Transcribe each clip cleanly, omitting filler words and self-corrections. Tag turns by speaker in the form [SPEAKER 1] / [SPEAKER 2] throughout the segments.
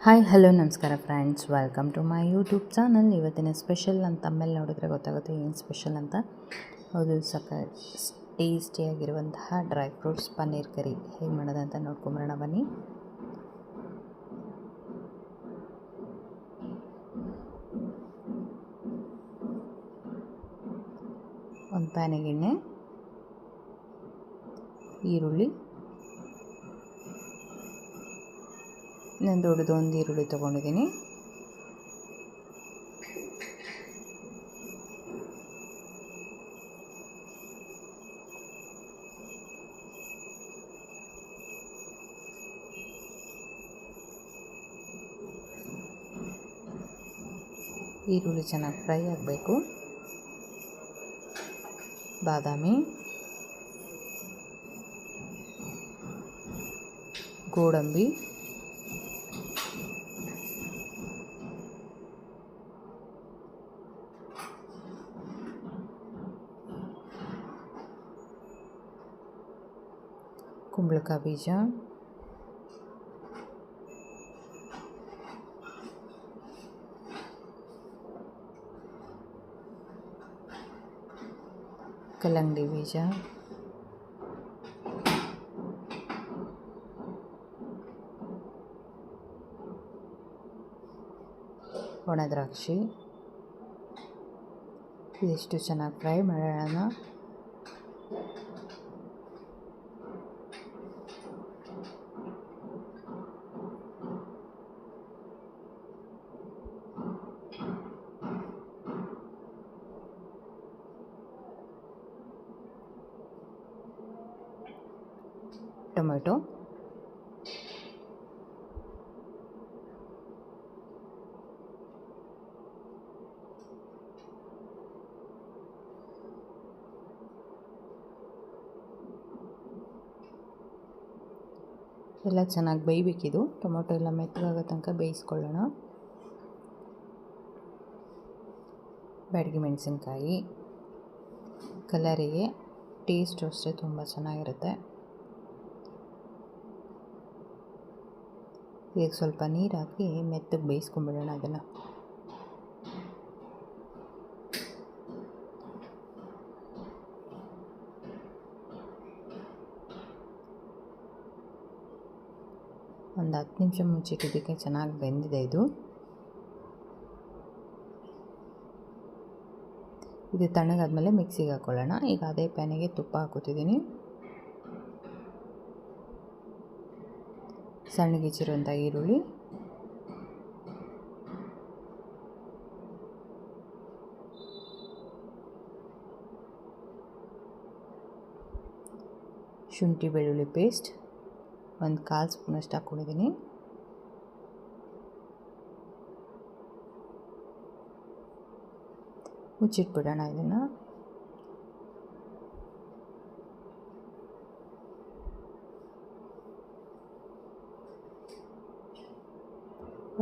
[SPEAKER 1] Hi hello ನಮಸ್ಕಾರ friends, welcome to my YouTube channel. ಇವತ್ತಿನ special ಅಂತ ಆಮೇಲೆ ನೋಡಿದ್ರೆ ಗೊತ್ತಾಗುತ್ತೆ ಏನು ಸ್ಪೆಷಲ್ ಅಂತ. ಹೌದು, ಟೇಸ್ಟಿಯಾಗಿರುವಂತಹ ಡ್ರೈ ಫ್ರೂಟ್ಸ್ ಪನ್ನೀರ್ ಕರಿ ಹೇಗೆ ಮಾಡೋದಂತ ನೋಡ್ಕೊಂಬರೋಣ ಬನ್ನಿ. ಒಂದು ಪ್ಯಾನಿಗೆ ಎಣ್ಣೆ, ಈರುಳ್ಳಿ, ನಾನು ದೊಡ್ಡದೊಂದು ಈರುಳ್ಳಿ ತೊಗೊಂಡಿದ್ದೀನಿ. ಈರುಳ್ಳಿ ಚೆನ್ನಾಗಿ ಫ್ರೈ ಆಗಬೇಕು. ಬಾದಾಮಿ, ಗೋಡಂಬಿ, ಕುಂಬಳಕಾಯಿ ಬೀಜ, ಕಲ್ಲಂಗಡಿ ಬೀಜ, ಒಣ ದ್ರಾಕ್ಷಿ. ಇದಿಷ್ಟು ಚೆನ್ನಾಗಿ ಫ್ರೈ ಮಾಡೋಣ. ಟೊಮೆಟೊ, ಎಲ್ಲ ಚೆನ್ನಾಗಿ ಬೇಯಬೇಕಿದು. ಟೊಮೊಟೊ ಎಲ್ಲ ಮೆತ್ತಗಾಗೋ ತನಕ ಬೇಯಿಸ್ಕೊಳ್ಳೋಣ. ಬ್ಯಾಡಗಿ ಮೆಣಸಿನ್ಕಾಯಿ ಕಲರಿಗೆ, ಟೇಸ್ಟು ಅಷ್ಟೇ ತುಂಬ ಚೆನ್ನಾಗಿರುತ್ತೆ. ಈಗ ಸ್ವಲ್ಪ ನೀರು ಹಾಕಿ ಮೆತ್ತಗೆ ಬೇಯಿಸ್ಕೊಂಡ್ಬಿಡೋಣ ಅದನ್ನು. ಒಂದು 10 ನಿಮಿಷ ಮುಚ್ಚಿಟ್ಟಿದ್ದಕ್ಕೆ ಚೆನ್ನಾಗಿ ಬೆಂದಿದೆ ಇದು. ಇದು ತಣ್ಣಗಾದ್ಮೇಲೆ ಮಿಕ್ಸಿಗೆ ಹಾಕ್ಕೊಳ್ಳೋಣ. ಈಗ ಅದೇ ಪ್ಯಾನಿಗೆ ತುಪ್ಪ ಹಾಕೋತಿದ್ದೀನಿ. ಸಣ್ಣಗೆ ಹೆಚ್ಚಿರುವಂಥ ಈರುಳ್ಳಿ, ಶುಂಠಿ ಬೆಳ್ಳುಳ್ಳಿ ಪೇಸ್ಟ್ ಒಂದು 1/4 ಸ್ಪೂನಷ್ಟು ಹಾಕ್ಕೊಂಡಿದ್ದೀನಿ. ಮುಚ್ಚಿಟ್ಬಿಡೋಣ ಇದನ್ನು.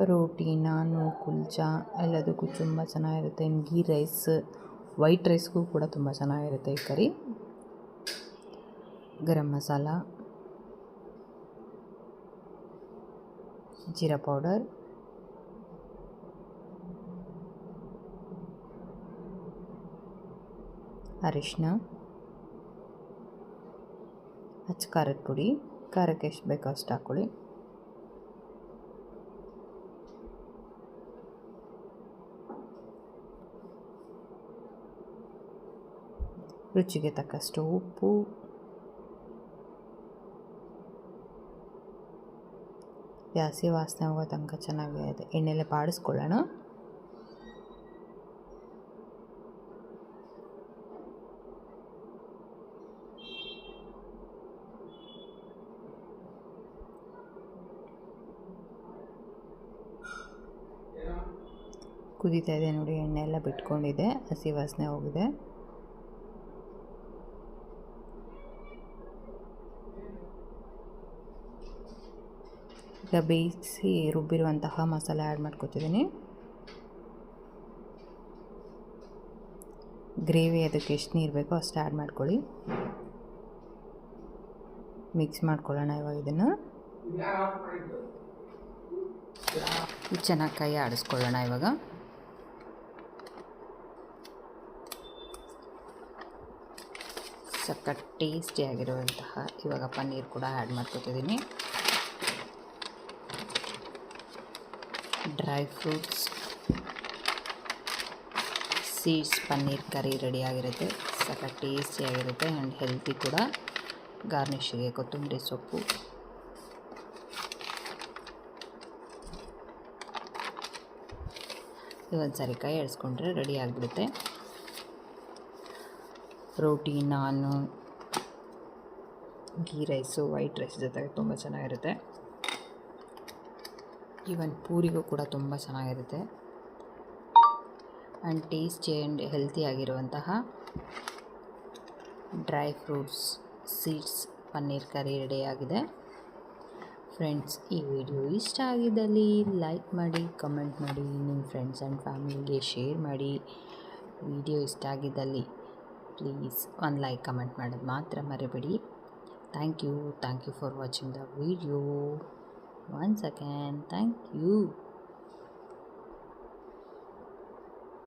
[SPEAKER 1] ರೋಟಿ, ನಾನು, ಕುಲ್ಚಾ ಎಲ್ಲದಕ್ಕೂ ತುಂಬ ಚೆನ್ನಾಗಿರುತ್ತೆ. ಗೀ ರೈಸ್, ವೈಟ್ ರೈಸ್ಗೂ ಕೂಡ ತುಂಬ ಚೆನ್ನಾಗಿರುತ್ತೆ ಈ ಕರಿ. ಗರಂ ಮಸಾಲ, ಜೀರಾ ಪೌಡರ್, ಅರಿಶಿನ, ಅಚ್ಚ ಖಾರದ ಪುಡಿ, ಖಾರಕ್ಕೆ ಎಷ್ಟು ಬೇಕೋ ಅಷ್ಟು ಹಾಕ್ಕೊಳ್ಳಿ. ರುಚಿಗೆ ತಕ್ಕಷ್ಟು ಉಪ್ಪು, ಜಾಸ್ತಿ ವಾಸನೆ ಹೋಗೋ ತನಕ ಚೆನ್ನಾಗಿ ಎಣ್ಣೆಲೆ ಬಾಡಿಸ್ಕೊಳ್ಳೋಣ. ಕುದೀತಾ ಇದೆ ನೋಡಿ, ಎಣ್ಣೆ ಎಲ್ಲ ಬಿಟ್ಕೊಂಡಿದೆ, ಹಸಿ ವಾಸನೆ ಹೋಗಿದೆ. ಈಗ ಬೇಯಿಸಿ ರುಬ್ಬಿರುವಂತಹ ಮಸಾಲೆ ಆ್ಯಡ್ ಮಾಡ್ಕೊತಿದ್ದೀನಿ. ಗ್ರೇವಿ ಅದಕ್ಕೆ ಎಷ್ಟು ನೀರು ಬೇಕೋ ಅಷ್ಟು ಆ್ಯಡ್ ಮಾಡ್ಕೊಳ್ಳಿ. ಮಿಕ್ಸ್ ಮಾಡ್ಕೊಳ್ಳೋಣ ಇವಾಗ ಇದನ್ನು. ಇದು ಚೆನ್ನಾಗಿ ಕೈ ಆಡಿಸ್ಕೊಳ್ಳೋಣ. ಇವಾಗ ಸಖತ್ ಟೇಸ್ಟಿಯಾಗಿರುವಂತಹ ಇವಾಗ ಪನ್ನೀರ್ ಕೂಡ ಆ್ಯಡ್ ಮಾಡ್ಕೊತಿದ್ದೀನಿ. Dry fruits, seeds paneer curry ರೆಡಿಯಾಗಿರುತ್ತೆ. ಸಖತ್ ಟೇಸ್ಟಿಯಾಗಿರುತ್ತೆ ಆ್ಯಂಡ್ ಹೆಲ್ತಿ ಕೂಡ. ಗಾರ್ನಿಷಿಗೆ ಕೊತ್ತಂಬರಿ ಸೊಪ್ಪು, ಇವತ್ತು ಸರಿ ಕೈ ಆಡಿಸ್ಕೊಂಡ್ರೆ ರೆಡಿ ಆಗಿಬಿಡುತ್ತೆ. ರೋಟಿ, ನಾನು, ಗೀ ರೈಸು, ವೈಟ್ ರೈಸ್ ಜೊತೆಗೆ ತುಂಬ ಚೆನ್ನಾಗಿರುತ್ತೆ. ಈವನ್ ಪೂರಿಗೂ ಕೂಡ ತುಂಬ ಚೆನ್ನಾಗಿರುತ್ತೆ. ಆ್ಯಂಡ್ ಟೇಸ್ಟಿ ಆ್ಯಂಡ್ ಹೆಲ್ತಿಯಾಗಿರುವಂತಹ dry fruits, seeds paneer curry ರೆಡಿಯಾಗಿದೆ. ಫ್ರೆಂಡ್ಸ್, ಈ ವಿಡಿಯೋ ಇಷ್ಟ ಆಗಿದ್ದಲ್ಲಿ ಲೈಕ್ ಮಾಡಿ, ಕಮೆಂಟ್ ಮಾಡಿ, ನಿಮ್ಮ ಫ್ರೆಂಡ್ಸ್ ಆ್ಯಂಡ್ ಫ್ಯಾಮಿಲಿಗೆ ಶೇರ್ ಮಾಡಿ. ವಿಡಿಯೋ ಇಷ್ಟ ಆಗಿದ್ದಲ್ಲಿ ಪ್ಲೀಸ್ ಒಂದು ಲೈಕ್, ಕಮೆಂಟ್ ಮಾಡೋದು ಮಾತ್ರ ಮರಿಬೇಡಿ. Thank you for watching the video. Once again, thank you.